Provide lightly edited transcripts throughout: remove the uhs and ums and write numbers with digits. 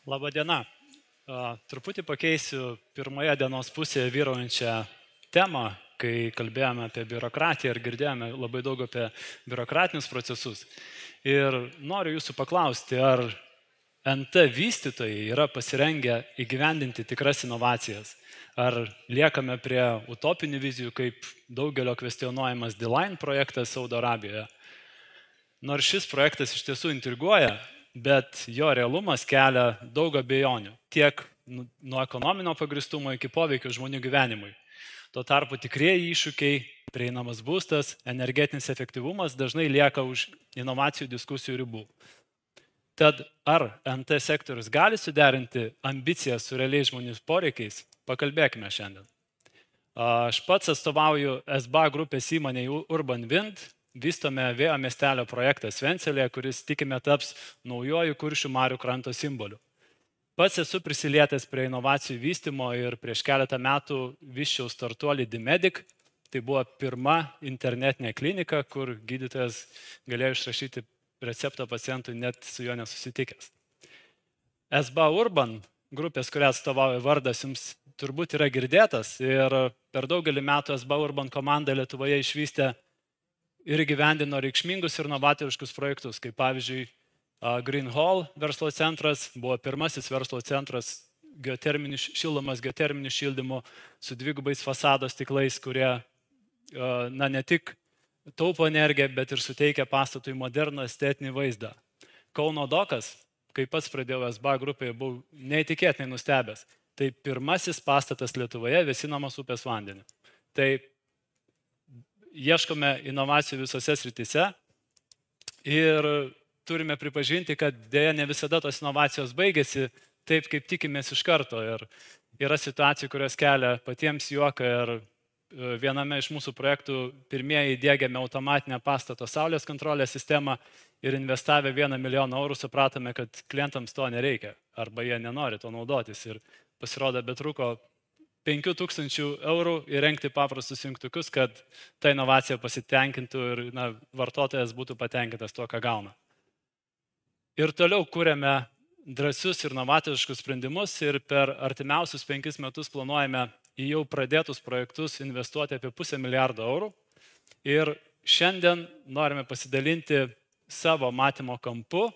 Labą dieną. Truputį pakeisiu pirmoje dienos pusėje vyraujančią temą, kai kalbėjome apie biurokratiją ir girdėjome labai daug apie biurokratinius procesus. Ir noriu jūsų paklausti, ar NT vystytojai yra pasirengę įgyvendinti tikras inovacijas? Ar liekame prie utopinių vizijų, kaip daugelio kvestionuojamas D-Line projektas Saudo Arabijoje? Nors šis projektas iš tiesų intriguoja, bet jo realumas kelia daug abejonių, tiek nuo ekonominio pagristumo iki poveikio žmonių gyvenimui. Tuo tarpu tikrieji iššūkiai, prieinamas būstas, energetinis efektyvumas dažnai lieka už inovacijų diskusijų ribų. Tad ar NT sektorius gali suderinti ambiciją su realiais žmonių poreikiais? Pakalbėkime šiandien. Aš pats atstovauju SBA grupės įmonei Urban Wind. Vystome vėjo miestelio projektą Svencelėje, kuris tikime taps naujoju Kuršių marių kranto simboliu. Pats esu prisilietęs prie inovacijų vystymo ir prieš keletą metų vysčiau startuolį D-Medic. Tai buvo pirma internetinė klinika, kur gydytojas galėjo išrašyti receptą pacientui net su juo nesusitikęs. SBA Urban grupės, kurią atstovauja vardas, jums turbūt yra girdėtas ir per daugelį metų SBA Urban komanda Lietuvoje išvystė ir įgyvendino reikšmingus ir novatoriškus projektus, kaip pavyzdžiui Green Hall verslo centras buvo pirmasis verslo centras šildomas geoterminiu šildymu su dvigubais fasado stiklais, kurie ne tik taupo energiją, bet ir suteikia pastatui modernų estetinį vaizdą. Kauno dokas, kai pats pradėjau SBA grupėje, buvau neįtikėtinai nustebęs. Tai pirmasis pastatas Lietuvoje vėsinamas upės vandeniu. Tai ieškome inovacijų visose srityse ir turime pripažinti, kad dėja ne visada tos inovacijos baigėsi taip, kaip tikimės iš karto. Ir yra situacijų, kurios kelia patiems juoką ir viename iš mūsų projektų pirmieji įdiegėme automatinę pastato saulės kontrolės sistemą ir investavę 1 milijoną eurų supratome, kad klientams to nereikia arba jie nenori to naudotis. Ir pasirodo, betruko 5,000 eurų įrengti paprastus jungtukus, kad ta inovacija pasitenkintų ir vartotojas būtų patenkintas tuo, ką gauna. Ir toliau kūrėme drąsius ir novatoriškus sprendimus ir per artimiausius 5 metus planuojame į jau pradėtus projektus investuoti apie 500 milijardo eurų. Ir šiandien norime pasidalinti savo matymo kampu,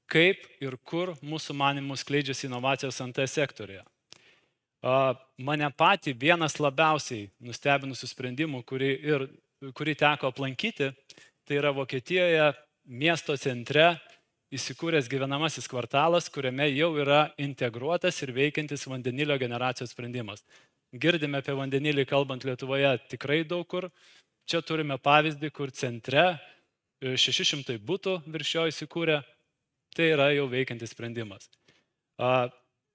kaip ir kur mūsų manimų skleidžiasi inovacijos NT sektoriuje. Mane patį vienas labiausiai nustebinusių sprendimų, kurį teko aplankyti, tai yra Vokietijoje miesto centre įsikūręs gyvenamasis kvartalas, kuriame jau yra integruotas ir veikiantis vandenilio generacijos sprendimas. Girdime apie vandenilį kalbant Lietuvoje tikrai daug kur. Čia turime pavyzdį, kur centre 600 butų virš jo įsikūrė, tai yra jau veikiantis sprendimas.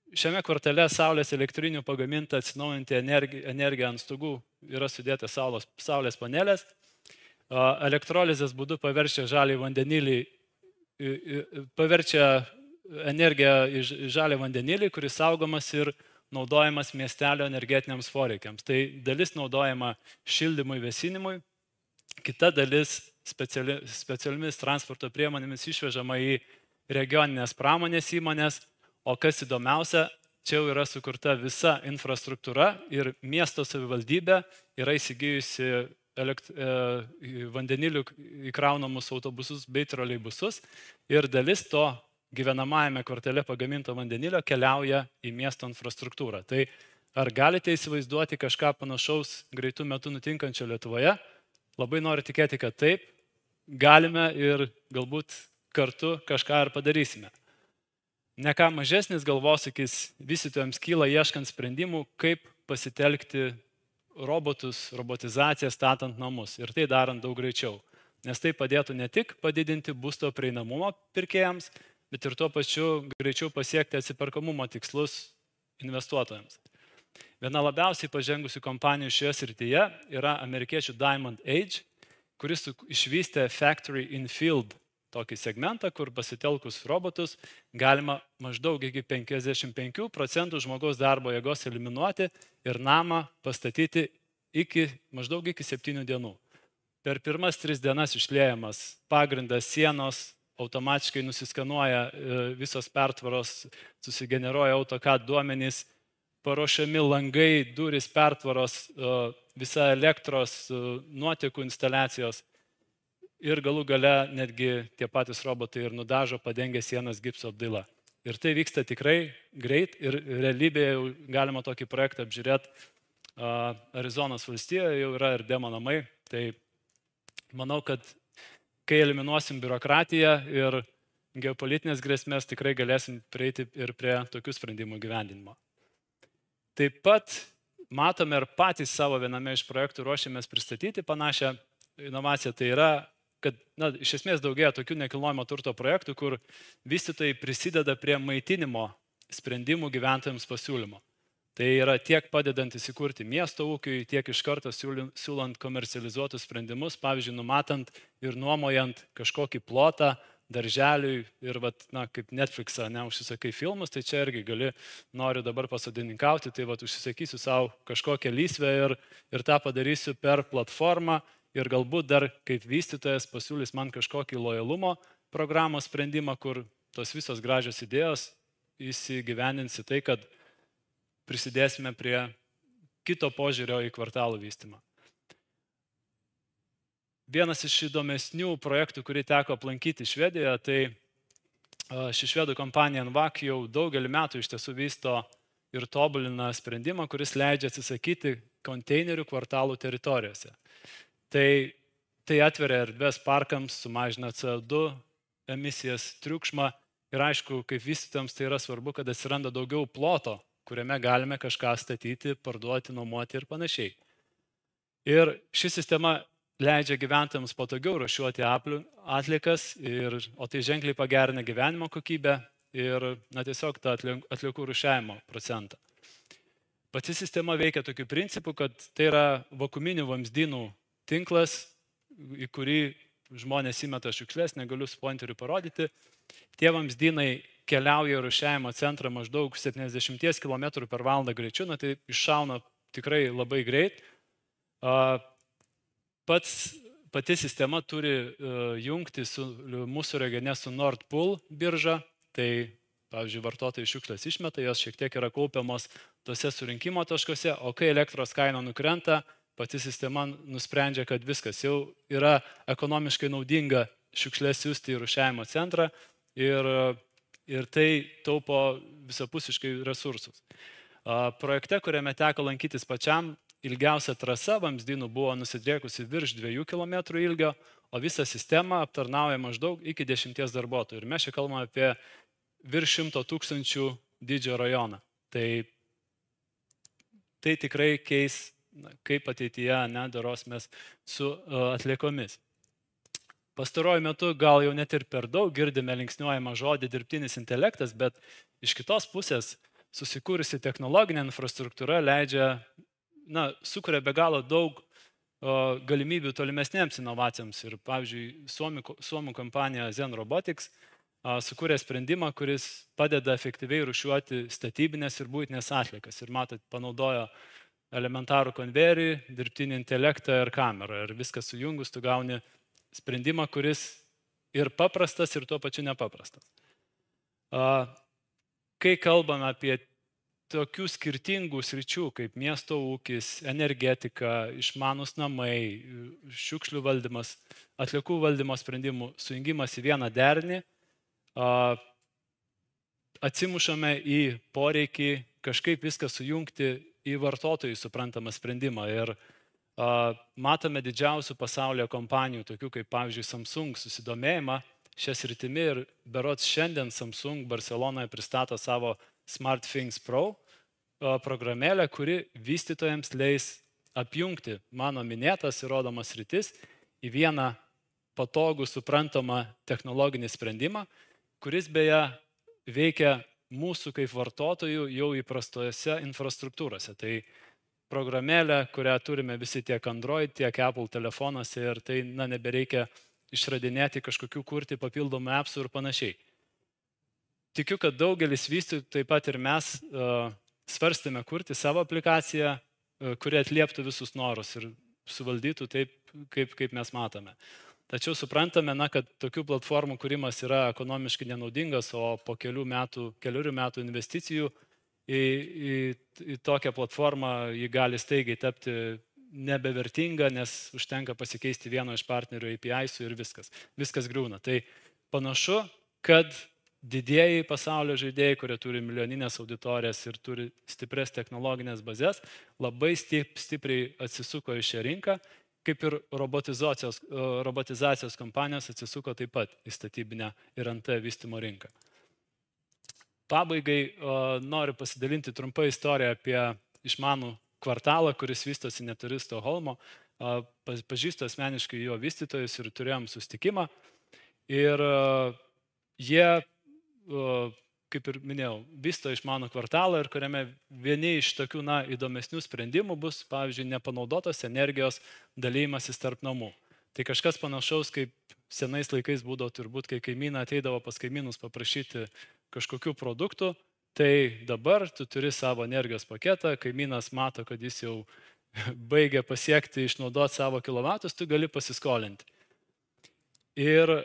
Šiame kvartale saulės elektrinių pagaminta atsinaujinti energiją ant stogų yra sudėta saulės panelės. Elektrolizės būdu paverčia žalią vandenilį, paverčia energiją į žalią vandenilį, kuris saugomas ir naudojamas miestelio energetiniams poreikiams. Tai dalis naudojama šildymui, vėsinimui, kita dalis specialiomis transporto priemonėmis išvežama į regioninės pramonės įmonės. O kas įdomiausia, čia jau yra sukurta visa infrastruktūra ir miesto savivaldybė yra įsigijusi vandenilių įkraunamus autobusus bei troleibusus ir dalis to gyvenamajame kvartale pagaminto vandenilio keliauja į miesto infrastruktūrą. Tai ar galite įsivaizduoti kažką panašaus greitų metų nutinkančio Lietuvoje? Labai noriu tikėti, kad taip, galime ir galbūt kartu kažką ir padarysime. Ne ką mažesnis galvosūkis vystytojams kyla ieškant sprendimų, kaip pasitelkti robotus, robotizaciją statant namus ir tai darant daug greičiau. Nes tai padėtų ne tik padidinti būsto prieinamumą pirkėjams, bet ir tuo pačiu greičiau pasiekti atsiperkamumo tikslus investuotojams. Viena labiausiai pažengusių kompanijų šioje srityje yra amerikiečių Diamond Age, kuris išvystė Factory in Field tokį segmentą, kur pasitelkus robotus galima maždaug iki 55% žmogaus darbo jėgos eliminuoti ir namą pastatyti maždaug iki 7 dienų. Per pirmas 3 dienas išliejamas pagrindas, sienos, automatiškai nusiskanuoja visos pertvaros, susigeneruoja AutoCAD duomenys, paruošiami langai, durys, pertvaros, visa elektros, nuotekų instaliacijos ir galų gale netgi tie patys robotai ir nudažo, padengia sienas gipso apdaila. Ir tai vyksta tikrai greit ir realybėje jau galima tokį projektą apžiūrėti. Arizonos valstijoje jau yra ir demo namai. Tai manau, kad kai eliminuosim biurokratiją ir geopolitinės grėsmės, tikrai galėsim prieiti ir prie tokių sprendimų gyvendinimo. Taip pat matome ir patys savo viename iš projektų ruošiamės pristatyti panašią inovaciją. Tai yra, kad iš esmės daugėja tokių nekilnojamo turto projektų, kur vystytojai prisideda prie maitinimo sprendimų gyventojams pasiūlymo. Tai yra tiek padedant įsikurti miesto ūkiui, tiek iš karto siūlant komercializuotus sprendimus, pavyzdžiui, numatant ir nuomojant kažkokį plotą darželiui ir kaip Netflix'ą užsisakai filmus, tai čia irgi noriu dabar pasodininkauti, tai užsisakysiu savo kažkokią lysvę ir tą padarysiu per platformą ir galbūt dar kaip vystytojas pasiūlys man kažkokį lojalumo programos sprendimą, kur tos visos gražios idėjos įsigyvendinsi tai, kad prisidėsime prie kito požiūrio į kvartalų vystymą. Vienas iš įdomesnių projektų, kurį teko aplankyti Švedijoje, tai ši švedų kompanija NVAC jau daugelį metų iš tiesų vysto ir tobulina sprendimą, kuris leidžia atsisakyti konteinerių kvartalų teritorijose. Tai atveria erdves parkams, sumažina CO2 emisijas, triukšmą ir aišku, kaip vystytojams tai yra svarbu, kad atsiranda daugiau ploto, kuriame galime kažką statyti, parduoti, nuomoti ir panašiai. Ir ši sistema leidžia gyventojams patogiau rūšiuoti atliekas, o tai ženkliai pagerina gyvenimo kokybę ir tiesiog tą atliekų rūšiavimo procentą. Pati sistema veikia tokiu principu, kad tai yra vakuuminių vamzdynų tinklas, į kurį žmonės įmeta šiukšles, negaliu su pointeriu parodyti. Tie vamzdynai keliauja į rūšiavimo centrą maždaug 70 km/h greičiu, tai iššauna tikrai labai greit. Pati sistema turi jungti su mūsų regione su Nord Pool birža, tai, pavyzdžiui, vartotojai šiukšlės išmeta, jos šiek tiek yra kaupiamos tose surinkimo taškuose, o kai elektros kaina nukrenta, pati sistema nusprendžia, kad viskas jau yra ekonomiškai naudinga šiukšlės siųsti į rūšiavimo centrą ir tai taupo visapusiškai resursus. Projekte, kuriame teko lankytis pačiam, ilgiausia trasa vamzdynų buvo nusidriekusi virš 2 km ilgio, o visą sistemą aptarnauja maždaug iki 10 darbuotojų. Ir mes čia kalbame apie virš 100 000 dydžio rajoną. Tai tikrai keis, kaip ateityje darosmės su atliekomis. Pastaruoju metu gal jau net ir per daug girdime linksniuojamą žodį dirbtinis intelektas, bet iš kitos pusės susikūrusi technologinė infrastruktūra sukuria be galo daug galimybių tolimesnėms inovacijoms. Ir pavyzdžiui, suomių kompanija Zen Robotics sukūrė sprendimą, kuris padeda efektyviai rūšiuoti statybinės ir būtinės atliekas. Ir matot, panaudojo elementarų konvejerį, dirbtinį intelektą ir kamerą. Ir viskas sujungus, tu gauni sprendimą, kuris ir paprastas, ir tuo pačiu nepaprastas. Kai kalbame apie tokių skirtingų sričių, kaip miesto ūkis, energetika, išmanūs namai, šiukšlių valdymas, atliekų valdymo sprendimų sujungimas į vieną derinį, atsimušame į poreikį kažkaip viską sujungti į vartotojų suprantamą sprendimą. Ir matome didžiausių pasaulio kompanijų, tokių kaip pavyzdžiui Samsung, susidomėjimą šią sritimi ir berods šiandien Samsung Barcelonoje pristato savo SmartThings Pro programėlę, kuri vystytojams leis apjungti mano minėtas įrodomas sritis į vieną patogų, suprantamą technologinį sprendimą, kuris beje veikia mūsų kaip vartotojų jau įprastose infrastruktūrose. Tai programėlė, kurią turime visi tiek Android, tiek Apple telefonuose ir tai nebereikia išradinėti kažkokių kurti papildomų appsų ir panašiai. Tikiu, kad daugelis vystytojų, taip pat ir mes, svarstėme kurti savo aplikaciją, kuri atlieptų visus norus ir suvaldytų taip, kaip mes matome. Tačiau suprantame, kad tokių platformų kūrimas yra ekonomiškai nenaudingas, o po keliurių metų investicijų į tokią platformą ji gali staigiai tapti nebevertinga, nes užtenka pasikeisti vieno iš partnerių API-sų ir viskas griūna. Tai panašu, kad didieji pasaulio žaidėjai, kurie turi milijoninės auditorijas ir turi stipres technologinės bazės, labai stipriai atsisuko į šią rinką, kaip ir robotizacijos kompanijos atsisuko taip pat į statybinę ir NT vystymo rinką. Pabaigai noriu pasidalinti trumpą istoriją apie išmanų kvartalą, kuris vystosi netoli Stokholmo. Pažįstu asmeniškai jo vystytojus ir turėjom susitikimą. Ir jie, kaip ir minėjau, vysto išmanų kvartalą ir kuriame vieni iš tokių įdomesnių sprendimų bus, pavyzdžiui, nepanaudotos energijos dalymasis tarp namų. Tai kažkas panašaus, kaip senais laikais būdavo turbūt, kai kaimyną ateidavo pas kaimynus paprašyti kažkokių produktų, tai dabar tu turi savo energijos paketą, kaimynas mato, kad jis jau baigia pasiekti, išnaudoti savo kilovatus, tu gali pasiskolinti. Ir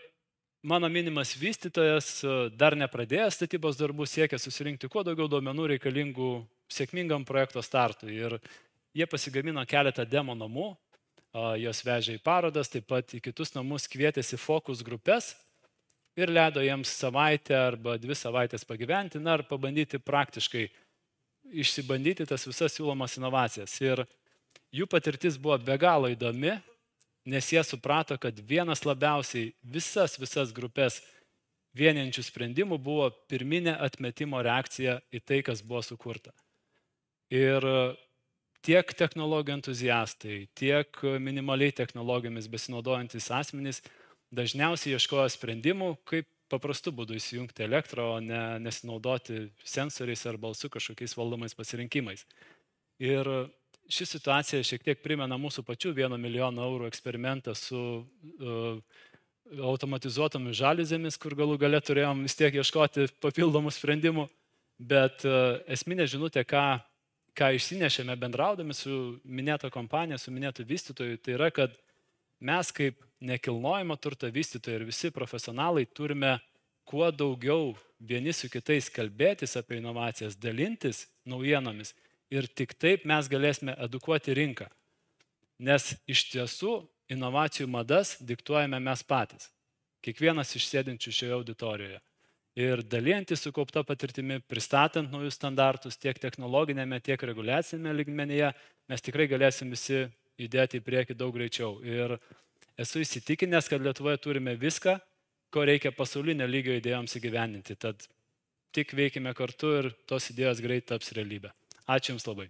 mano minimas vystytojas dar nepradėjęs statybos darbų siekia susirinkti kuo daugiau duomenų reikalingų sėkmingam projekto startui. Ir jie pasigamino keletą demo namų, jos vežė į parodas, taip pat į kitus namus kvietėsi fokus grupės ir leido jiems savaitę arba 2 savaitės pagyventi, ir pabandyti praktiškai išsibandyti tas visas siūlomas inovacijas. Ir jų patirtis buvo be galo įdomi, nes jie suprato, kad vienas labiausiai visas grupės vienijančių sprendimų buvo pirminė atmetimo reakcija į tai, kas buvo sukurta. Ir tiek technologijų entuziastai, tiek minimaliai technologijomis besinaudojantis asmenys dažniausiai ieškojo sprendimų, kaip paprastu būdu įsijungti elektrą, o ne nesinaudoti sensoriais ar balsu kažkokiais valdomais pasirinkimais. Ir ši situacija šiek tiek primena mūsų pačių 1 milijono eurų eksperimentą su automatizuotomis žaliuzėmis, kur galų gale turėjom vis tiek ieškoti papildomų sprendimų. Bet esminė žinutė, ką išsinešėme bendraudami su minėta kompanija, su minėtu vystytoju, tai yra, kad mes kaip nekilnojamo turto vystytojai ir visi profesionalai turime kuo daugiau vieni su kitais kalbėtis apie inovacijas, dalintis naujienomis ir tik taip mes galėsime edukuoti rinką. Nes iš tiesų inovacijų madas diktuojame mes patys, kiekvienas iš sėdinčių šioje auditorijoje. Ir dalyjantis sukaupta patirtimi, pristatant naujus standartus tiek technologinėme, tiek reguliacinėme lygmenyje, mes tikrai galėsim visi judėti į priekį daug greičiau. Ir esu įsitikinęs, kad Lietuvoje turime viską, ko reikia pasaulinio lygio idėjoms įgyvendinti. Tad tik veikime kartu ir tos idėjos greit taps realybė. Ačiū Jums labai.